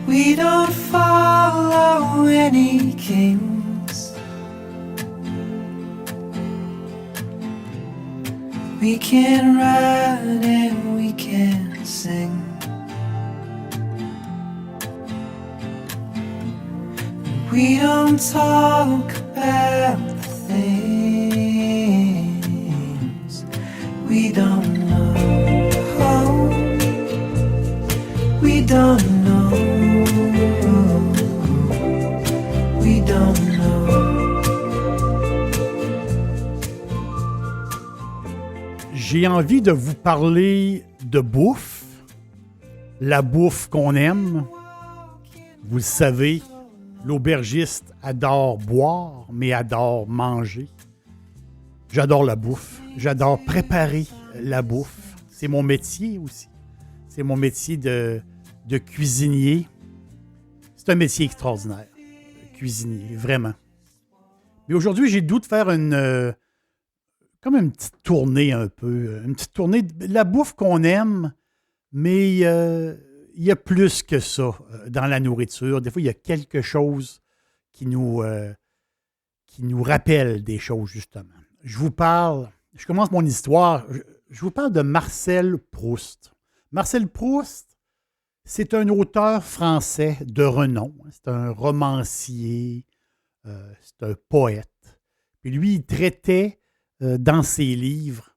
We don't follow any kings. We can ride and we can sing. We don't talk about the things we don't know. We don't know. We don't know. J'ai envie de vous parler de bouffe, la bouffe qu'on aime. Vous le savez, l'aubergiste adore boire, mais adore manger. J'adore la bouffe. J'adore préparer la bouffe. C'est mon métier aussi. C'est mon métier de cuisinier. C'est un métier extraordinaire, cuisinier, vraiment. Mais aujourd'hui, j'ai le goût de faire comme une petite tournée un peu. Une petite tournée de la bouffe qu'on aime, mais il y a plus que ça dans la nourriture. Des fois, il y a quelque chose qui nous rappelle des choses, justement. Je commence mon histoire, je vous parle de Marcel Proust. Marcel Proust, c'est un auteur français de renom. C'est un romancier, c'est un poète. Puis lui, il traitait dans ses livres,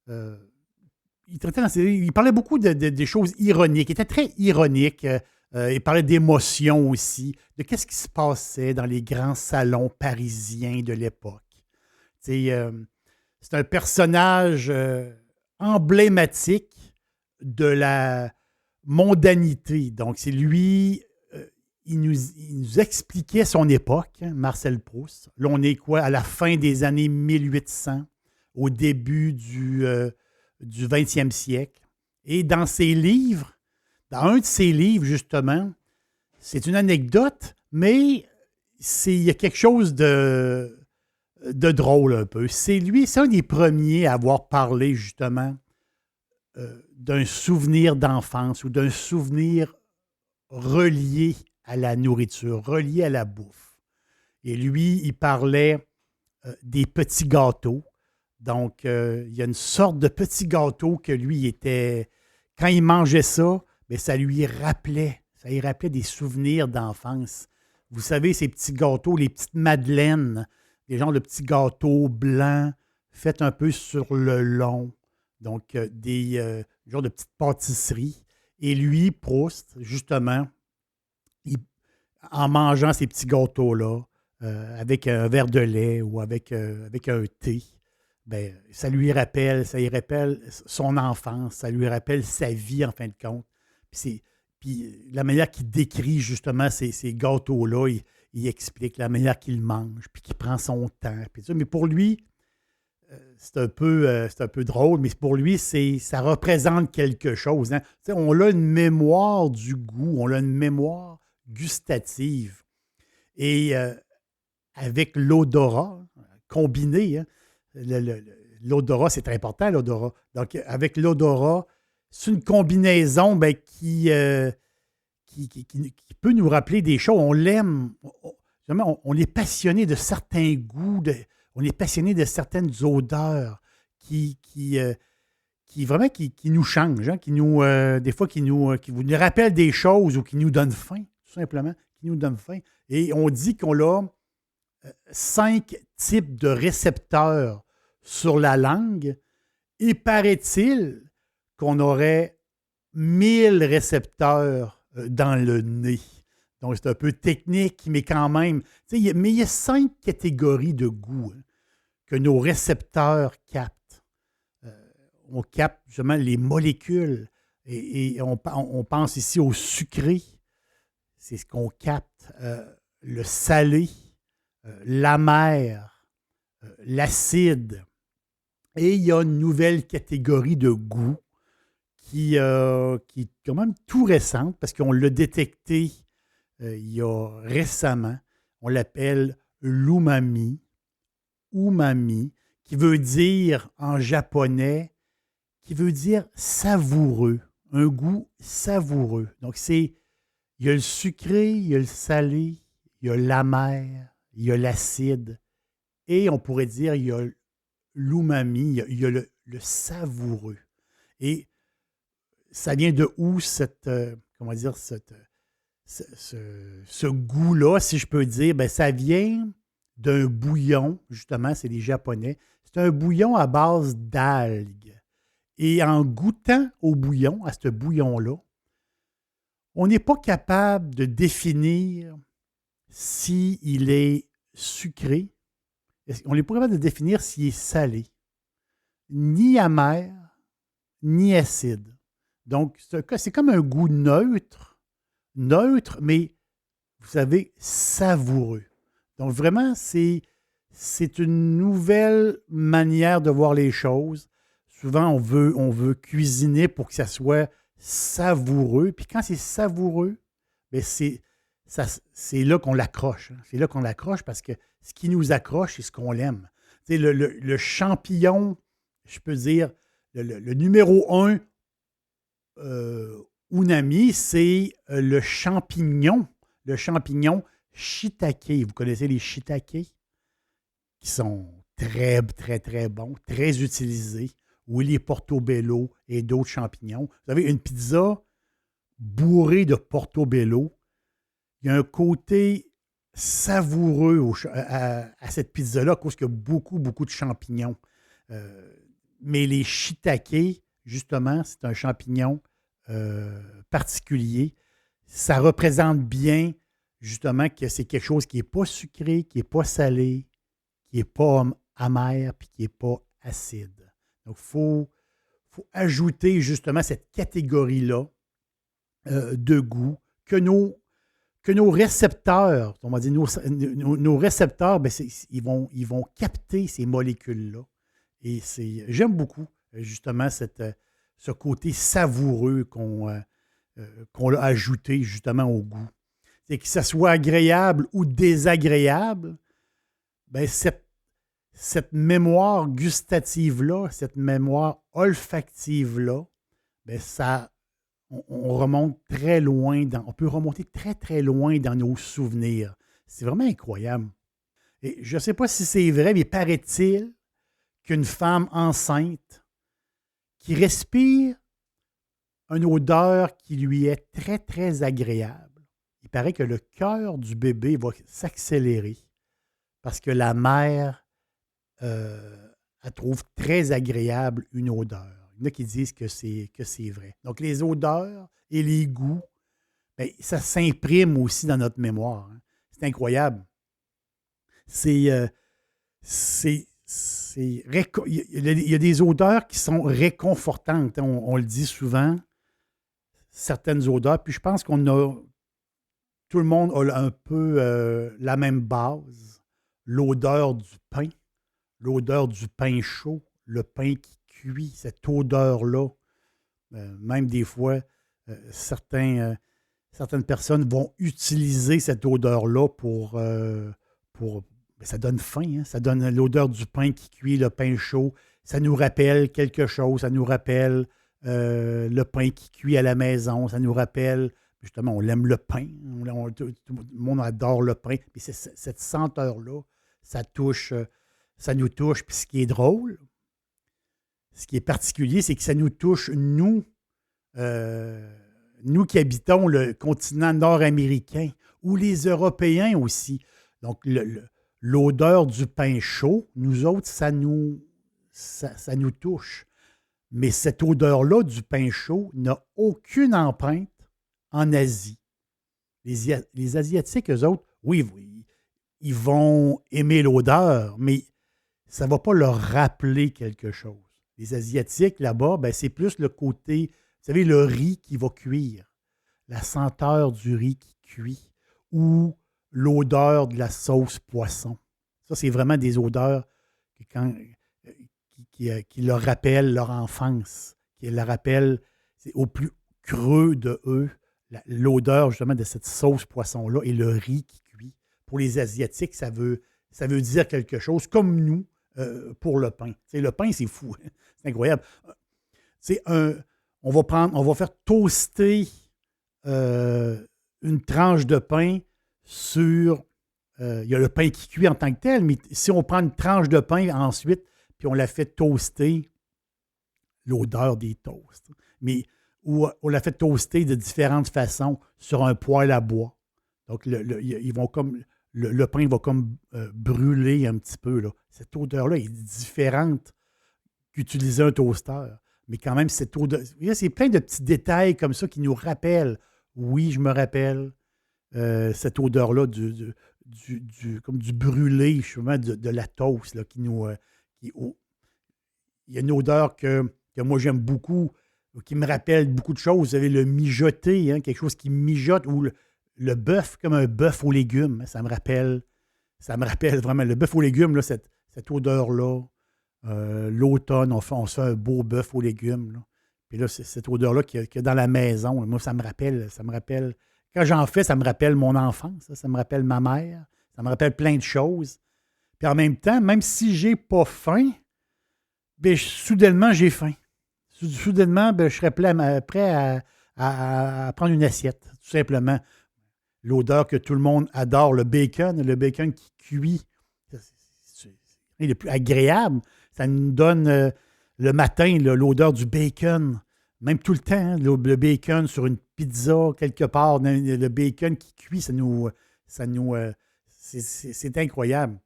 il parlait beaucoup des choses ironiques. Il était très ironique. Il parlait d'émotions aussi, de qu'est-ce qui se passait dans les grands salons parisiens de l'époque. C'est un personnage emblématique de la mondanité. Donc, c'est lui, il nous expliquait son époque, hein, Marcel Proust. Là, on est quoi? À la fin des années 1800, au début du 20e siècle. Et dans ses livres, dans un de ses livres, justement, c'est une anecdote, mais il y a quelque chose de drôle un peu. C'est un des premiers à avoir parlé, justement, d'un souvenir d'enfance ou d'un souvenir relié à la nourriture, relié à la bouffe. Et lui, il parlait des petits gâteaux. Donc, il y a une sorte de petit gâteau que lui était... Quand il mangeait ça, bien, ça lui rappelait des souvenirs d'enfance. Vous savez, ces petits gâteaux, les petites madeleines, des genres de petits gâteaux blancs faits un peu sur le long. Donc, des genres de petites pâtisseries. Et lui, Proust, justement, en mangeant ces petits gâteaux-là, avec un verre de lait ou avec un thé, ben, ça lui rappelle son enfance, ça lui rappelle sa vie, en fin de compte. Puis la manière qu'il décrit justement ces gâteaux-là, il explique la manière qu'il mange, puis qu'il prend son temps. Puis ça. Mais pour lui, c'est un peu drôle, mais pour lui, ça représente quelque chose. Hein. On a une mémoire du goût, on a une mémoire gustative. Et avec l'odorat combiné, hein, l'odorat, c'est très important, l'odorat. Donc, avec l'odorat, c'est une combinaison qui peut nous rappeler des choses. On l'aime. On est passionné de certains goûts, on est passionné de certaines odeurs qui nous changent, hein, des fois qui nous rappellent des choses ou qui nous donnent faim, tout simplement, qui nous donnent faim. Et on dit qu'on a 5 types de récepteurs sur la langue, et paraît-il qu'on aurait 1000 récepteurs dans le nez. Donc, c'est un peu technique, mais quand même. Mais il y a 5 catégories de goût hein, que nos récepteurs captent. On capte justement les molécules et on pense ici au sucré. C'est ce qu'on capte. Le salé, l'amer, l'acide. Et il y a une nouvelle catégorie de goût qui est quand même tout récente parce qu'on l'a détecté il y a récemment. On l'appelle l'umami, qui veut dire en japonais, qui veut dire savoureux, un goût savoureux. Donc, il Il y a le sucré, il y a le salé, il y a l'amer, il y a l'acide et on pourrait dire il y a l'umami, il y a le savoureux. Et ça vient de où comment dire, ce goût-là, si je peux dire? Ben, ça vient d'un bouillon, justement, c'est les Japonais. C'est un bouillon à base d'algues. Et en goûtant au bouillon, à ce bouillon-là, on n'est pas capable de définir s'il est sucré. On n'est pas capable de définir s'il est salé, ni amer, ni acide. Donc, c'est comme un goût neutre, mais vous savez, savoureux. Donc, vraiment, c'est une nouvelle manière de voir les choses. Souvent, on veut cuisiner pour que ça soit savoureux. Puis quand c'est savoureux, bien, c'est là qu'on l'accroche. Hein. C'est là qu'on l'accroche parce que ce qui nous accroche, c'est ce qu'on aime. Tu sais, le champignon, je peux dire, le numéro un unami, c'est le champignon shiitake. Vous connaissez les shiitake? Qui sont très, très, très bons, très utilisés. Ou les portobello et d'autres champignons. Vous avez une pizza bourrée de portobello. Il y a un côté savoureux à cette pizza-là, à cause qu'il y a beaucoup, beaucoup de champignons. Mais les shiitake, justement, c'est un champignon particulier. Ça représente bien, justement, que c'est quelque chose qui n'est pas sucré, qui n'est pas salé, qui n'est pas amer, puis qui n'est pas acide. Donc, il faut ajouter, justement, cette catégorie-là de goût que nos récepteurs, on va dire nos récepteurs, ben ils vont capter ces molécules-là. Et j'aime beaucoup, justement, ce côté savoureux qu'on a ajouté, justement, au goût. C'est que ça soit agréable ou désagréable, ben cette mémoire gustative-là, cette mémoire olfactive-là, ben on remonte très loin, on peut remonter très, très loin dans nos souvenirs. C'est vraiment incroyable. Et je ne sais pas si c'est vrai, mais paraît-il qu'une femme enceinte qui respire une odeur qui lui est très, très agréable, il paraît que le cœur du bébé va s'accélérer parce que la mère, elle trouve très agréable une odeur. Il y en a qui disent que c'est vrai. Donc, les odeurs et les goûts, bien, ça s'imprime aussi dans notre mémoire. Hein. C'est incroyable. Il y a des odeurs qui sont réconfortantes. Hein. On le dit souvent, certaines odeurs. Puis je pense tout le monde a un peu la même base. L'odeur du pain. L'odeur du pain chaud, le pain qui cuit, cette odeur-là. Même des fois, certaines personnes vont utiliser cette odeur-là ben, ça donne faim, hein? Ça donne l'odeur du pain qui cuit, le pain chaud. Ça nous rappelle quelque chose, ça nous rappelle le pain qui cuit à la maison, ça nous rappelle, justement, on aime le pain, tout le monde adore le pain. Puis cette senteur-là, ça nous touche. Puis ce qui est drôle, ce qui est particulier, c'est que ça nous touche, nous qui habitons le continent nord-américain, ou les Européens aussi. Donc, l'odeur du pain chaud, nous autres, ça nous touche. Mais cette odeur-là du pain chaud n'a aucune empreinte en Asie. Les Asiatiques, eux autres, oui, ils vont aimer l'odeur, mais ça ne va pas leur rappeler quelque chose. Les Asiatiques, là-bas, ben, c'est plus le côté, vous savez, le riz qui va cuire, la senteur du riz qui cuit, ou l'odeur de la sauce poisson. Ça, c'est vraiment des odeurs qui leur rappellent leur enfance, qui leur rappellent au plus creux de eux, l'odeur justement de cette sauce poisson-là et le riz qui cuit. Pour les Asiatiques, ça veut dire quelque chose, comme nous, pour le pain. T'sais, le pain, c'est fou. C'est incroyable. On va faire toaster une tranche de pain sur... il y a le pain qui cuit en tant que tel, mais si on prend une tranche de pain ensuite, puis on la fait toaster, l'odeur des toasts. Mais ou on la fait toaster de différentes façons sur un poêle à bois. Donc, ils vont comme, le pain va comme brûler un petit peu. Là. Cette odeur-là est différente qu'utiliser un toaster. Mais quand même, cette odeur. C'est plein de petits détails comme ça qui nous rappellent. Oui, je me rappelle cette odeur-là comme du brûlé, justement, de la toast là, qui nous. Il y a une odeur que moi j'aime beaucoup, qui me rappelle beaucoup de choses. Vous avez le mijoté, hein, quelque chose qui mijote, ou le bœuf, comme un bœuf aux légumes. Hein, ça me rappelle vraiment le bœuf aux légumes, là, cette odeur-là. L'automne, on se fait un beau bœuf aux légumes. Là. Puis là, c'est cette odeur-là qu'il y a dans la maison. Moi, ça me rappelle. Quand j'en fais, ça me rappelle mon enfance, ça me rappelle ma mère, ça me rappelle plein de choses. Puis en même temps, même si j'ai pas faim, ben, soudainement, j'ai faim. Soudainement, ben, je serais prêt à prendre une assiette, tout simplement. L'odeur que tout le monde adore, le bacon qui cuit, c'est le plus agréable. Ça nous donne le matin là, l'odeur du bacon, même tout le temps, hein, le bacon sur une pizza quelque part, le bacon qui cuit, c'est incroyable.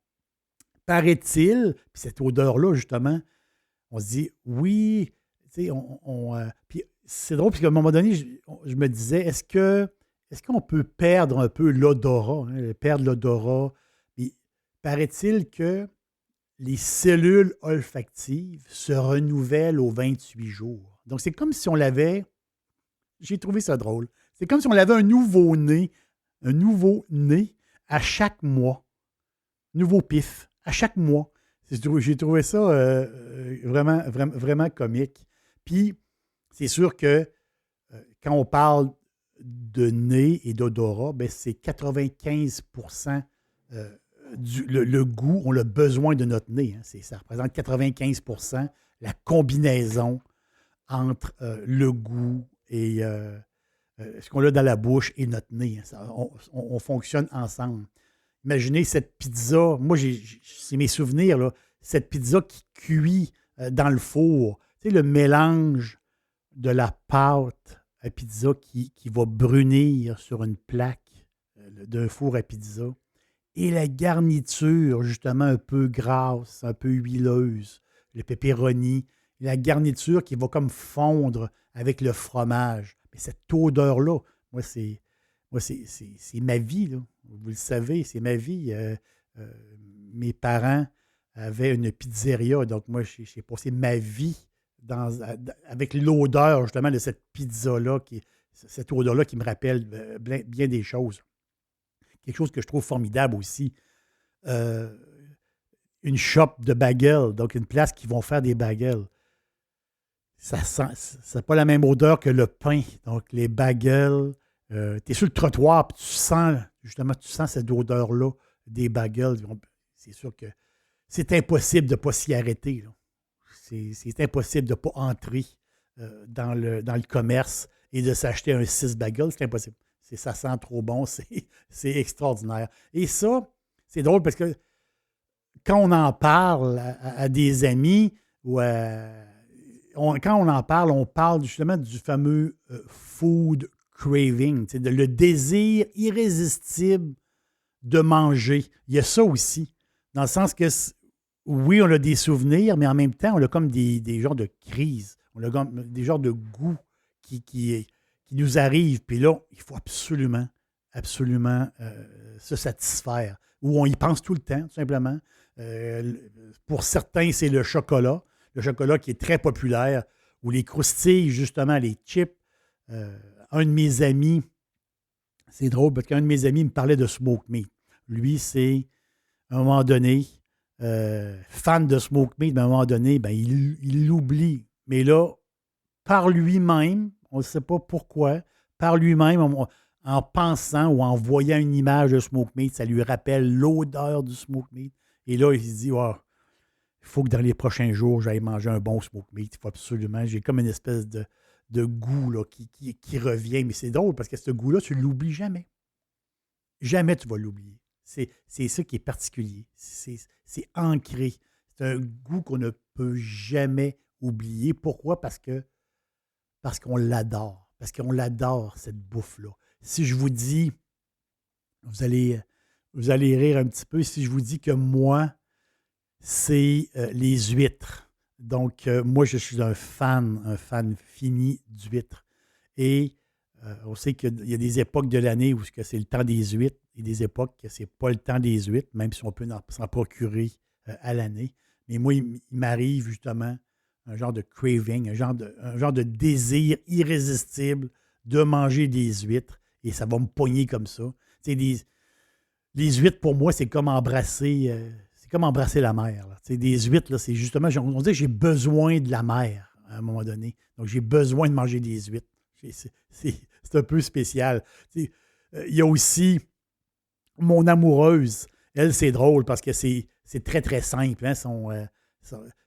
Paraît-il, puis cette odeur-là, justement, on se dit, oui, tu sais, puis c'est drôle, parce qu'à un moment donné, je me disais, est-ce qu'on peut perdre un peu l'odorat, hein, perdre l'odorat? Puis, paraît-il que les cellules olfactives se renouvellent aux 28 jours. Donc, c'est comme si on l'avait, j'ai trouvé ça drôle, c'est comme si on avait un nouveau-né à chaque mois, nouveau pif, à chaque mois. J'ai trouvé ça vraiment comique. Puis, c'est sûr que quand on parle de nez et d'odorat, ben c'est 95% le goût, on a besoin de notre nez. Hein. Ça représente 95% la combinaison entre le goût et ce qu'on a dans la bouche et notre nez. Hein. On fonctionne ensemble. Imaginez cette pizza. Moi, c'est mes souvenirs, là. Cette pizza qui cuit dans le four. Tu sais, le mélange de la pâte à pizza qui va brunir sur une plaque d'un four à pizza. Et la garniture, justement, un peu grasse, un peu huileuse. Le pepperoni. La garniture qui va comme fondre avec le fromage. Mais cette odeur-là, moi, c'est ma vie, là. Vous le savez, c'est ma vie. Mes parents avaient une pizzeria, donc moi, j'ai passé ma vie avec l'odeur, justement, de cette pizza-là, cette odeur-là qui me rappelle bien des choses. Quelque chose que je trouve formidable aussi. Une shop de bagels, donc une place qui vont faire des bagels. Ça n'a pas la même odeur que le pain. Donc, les bagels, tu es sur le trottoir, puis tu sens cette odeur-là des bagels. C'est sûr que c'est impossible de ne pas s'y arrêter. Là. C'est impossible de ne pas entrer dans le commerce et de s'acheter un 6 bagels. C'est impossible. Ça sent trop bon. C'est extraordinaire. Et ça, c'est drôle parce que quand on en parle à des amis ou quand on en parle, on parle justement du fameux food craving, le désir irrésistible de manger. Il y a ça aussi, dans le sens que, oui, on a des souvenirs, mais en même temps, on a comme des genres de crises. On a comme des genres de goûts qui nous arrivent. Puis là, il faut absolument se satisfaire. Ou on y pense tout le temps, tout simplement. Pour certains, c'est le chocolat. Le chocolat qui est très populaire. Ou les croustilles, justement, les chips. Un de mes amis, c'est drôle parce qu'un de mes amis me parlait de smoke meat. Lui, c'est, à un moment donné, fan de smoke meat, mais à un moment donné, ben, il l'oublie. Mais là, par lui-même, on ne sait pas pourquoi, par lui-même, en pensant ou en voyant une image de smoke meat, ça lui rappelle l'odeur du smoke meat. Et là, il se dit, oh, il faut que dans les prochains jours, j'aille manger un bon smoke meat. Il faut absolument. J'ai comme une espèce de de goût là, qui revient. Mais c'est drôle parce que ce goût-là, tu ne l'oublies jamais. Jamais tu vas l'oublier. C'est ça qui est particulier. C'est ancré. C'est un goût qu'on ne peut jamais oublier. Pourquoi? Parce qu'on l'adore. Parce qu'on l'adore, cette bouffe-là. Si je vous dis, vous allez, vous allez rire un petit peu, si je vous dis que moi, c'est les huîtres. Donc, moi, je suis un fan fini d'huîtres. Et on sait qu'il y a des époques de l'année où c'est le temps des huîtres et des époques que c'est pas le temps des huîtres, même si on peut s'en procurer à l'année. Mais moi, il m'arrive justement un genre de craving, un genre de désir irrésistible de manger des huîtres et ça va me pogner comme ça. Tu sais, les huîtres, pour moi, c'est comme embrasser la mer. Là. Tu sais, des huîtres, là, c'est justement, on dit que j'ai besoin de la mer à un moment donné. Donc, j'ai besoin de manger des huîtres. C'est un peu spécial. Tu sais, il y a aussi mon amoureuse. Elle, c'est drôle parce que c'est très, très simple. Hein,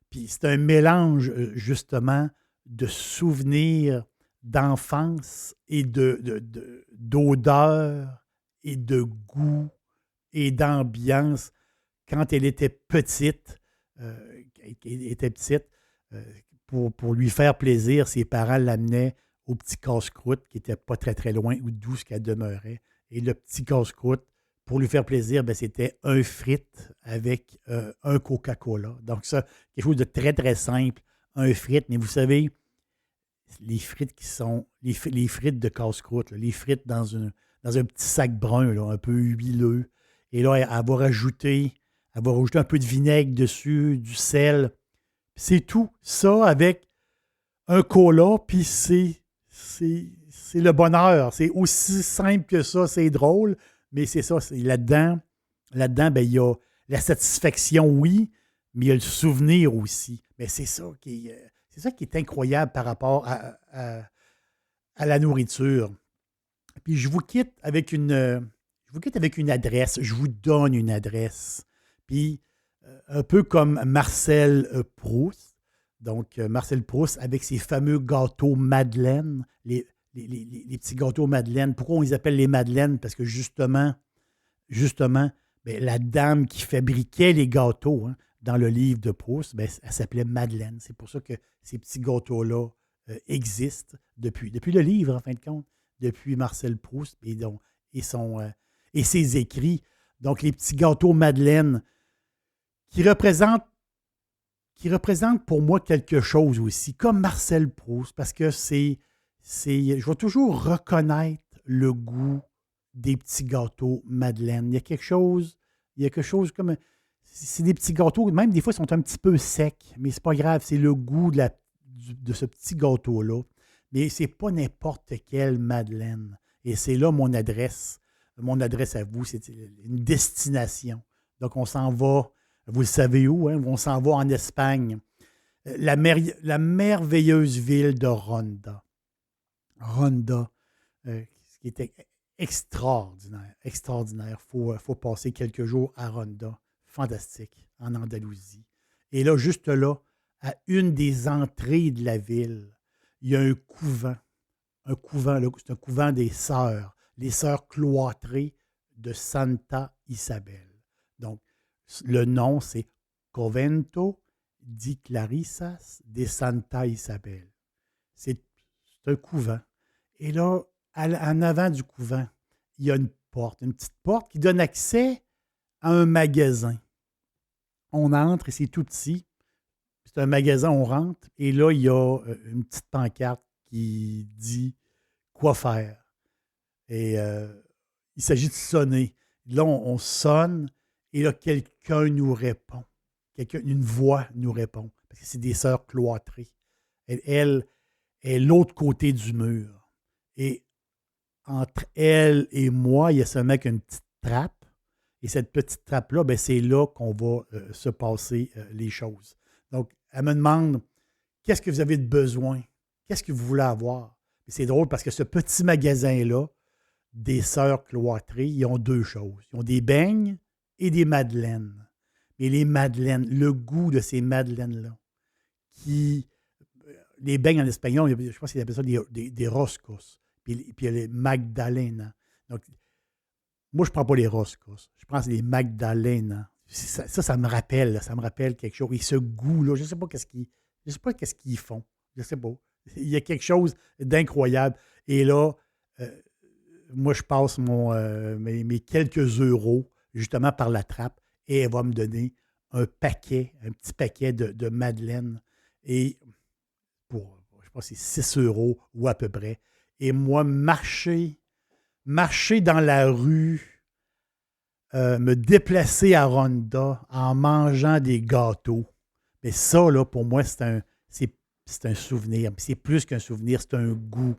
puis c'est un mélange, justement, de souvenirs d'enfance et d'odeur et de goût et d'ambiance quand elle était petite, euh, pour lui faire plaisir, ses parents l'amenaient au petit casse-croûte qui n'était pas très très loin ou d'où ce qu'elle demeurait. Et le petit casse-croûte, pour lui faire plaisir, ben, c'était un frite avec un Coca-Cola. Donc ça, quelque chose de très très simple, un frite. Mais vous savez, les frites qui sont les frites de casse-croûte, là, les frites dans un petit sac brun, là, un peu huileux. Et là, elle va rajouter un peu de vinaigre dessus, du sel. C'est tout. Ça avec un cola, puis c'est le bonheur. C'est aussi simple que ça, c'est drôle, mais c'est ça. Là-dedans, ben, il y a la satisfaction, oui, mais il y a le souvenir aussi. Mais c'est ça qui est incroyable par rapport à la nourriture. Puis je vous quitte avec une adresse. Je vous donne une adresse. Puis, un peu comme Marcel Proust. Donc, Marcel Proust avec ses fameux gâteaux Madeleine, les petits gâteaux Madeleine. Pourquoi on les appelle les Madeleines? Parce que justement, ben, la dame qui fabriquait les gâteaux, hein, dans le livre de Proust, ben, elle s'appelait Madeleine. C'est pour ça que ces petits gâteaux-là existent depuis le livre, en fin de compte, depuis Marcel Proust et ses écrits. Donc, les petits gâteaux Madeleine qui représentent pour moi quelque chose aussi, comme Marcel Proust, parce que je vais toujours reconnaître le goût des petits gâteaux Madeleine. Il y a quelque chose comme, c'est des petits gâteaux, même des fois, ils sont un petit peu secs, mais c'est pas grave, c'est le goût de ce petit gâteau-là. Mais c'est pas n'importe quelle Madeleine. Et c'est là mon adresse. Mon adresse à vous, c'est une destination. Donc, on s'en va, vous le savez où, hein? On s'en va en Espagne. La merveilleuse ville de Ronda. Ronda, ce qui était extraordinaire, extraordinaire. Faut passer quelques jours à Ronda. Fantastique, en Andalousie. Et là, juste là, à une des entrées de la ville, il y a un couvent. Un couvent, là, c'est un couvent des sœurs, les sœurs cloîtrées de Santa Isabel. Donc, le nom, c'est Convento di Clarissas de Santa Isabel. C'est un couvent. Et là, en avant du couvent, il y a une petite porte qui donne accès à un magasin. On entre et c'est tout petit. C'est un magasin, on rentre et là, il y a une petite pancarte qui dit quoi faire. Et il s'agit de sonner. Là, on sonne et là, quelqu'un nous répond. Une voix nous répond. Parce que c'est des sœurs cloîtrées. Elle est l'autre côté du mur. Et entre elle et moi, il y a seulement une petite trappe. Et cette petite trappe-là, ben, c'est là qu'on va se passer les choses. Donc, elle me demande, qu'est-ce que vous avez de besoin? Qu'est-ce que vous voulez avoir? Et c'est drôle parce que ce petit magasin-là, des sœurs cloîtrées, ils ont deux choses. Ils ont des beignes et des madeleines. Mais les madeleines, le goût de ces madeleines-là, qui les beignes en espagnol, je pense qu'ils appellent ça des roscos. Puis il y a les magdalenas. Donc, moi, je ne prends pas les roscos. Je prends les magdalenas. Ça me rappelle. Ça me rappelle quelque chose. Et ce goût-là, je ne sais pas qu'est-ce qu'ils font. Je ne sais pas. Il y a quelque chose d'incroyable. Et là, moi, je passe mes quelques euros justement par la trappe et elle va me donner un petit paquet de madeleine. Et je pense que c'est 6 euros ou à peu près. Et moi, marcher dans la rue, me déplacer à Ronda en mangeant des gâteaux. Mais ça, là, pour moi, c'est un souvenir. C'est plus qu'un souvenir, c'est un goût.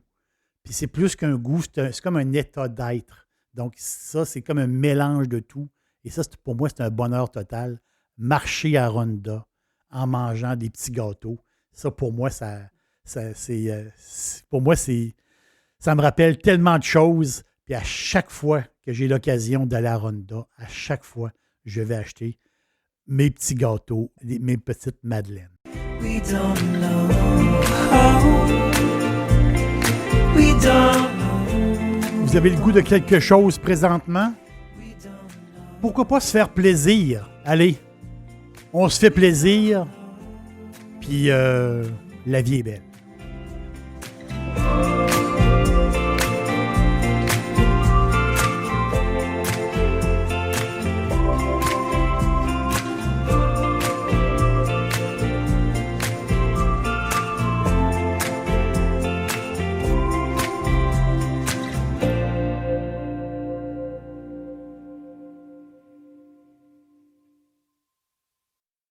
Puis c'est plus qu'un goût, c'est comme un état d'être. Donc ça, c'est comme un mélange de tout. Et ça, pour moi, c'est un bonheur total. Marcher à Ronda en mangeant des petits gâteaux. Ça, pour moi, ça me rappelle tellement de choses. Puis à chaque fois que j'ai l'occasion d'aller à Ronda, à chaque fois, je vais acheter mes petits gâteaux, mes petites madeleines. We don't know how. We don't know. Vous avez le goût de quelque chose présentement? Pourquoi pas se faire plaisir? Allez, on se fait plaisir, puis la vie est belle.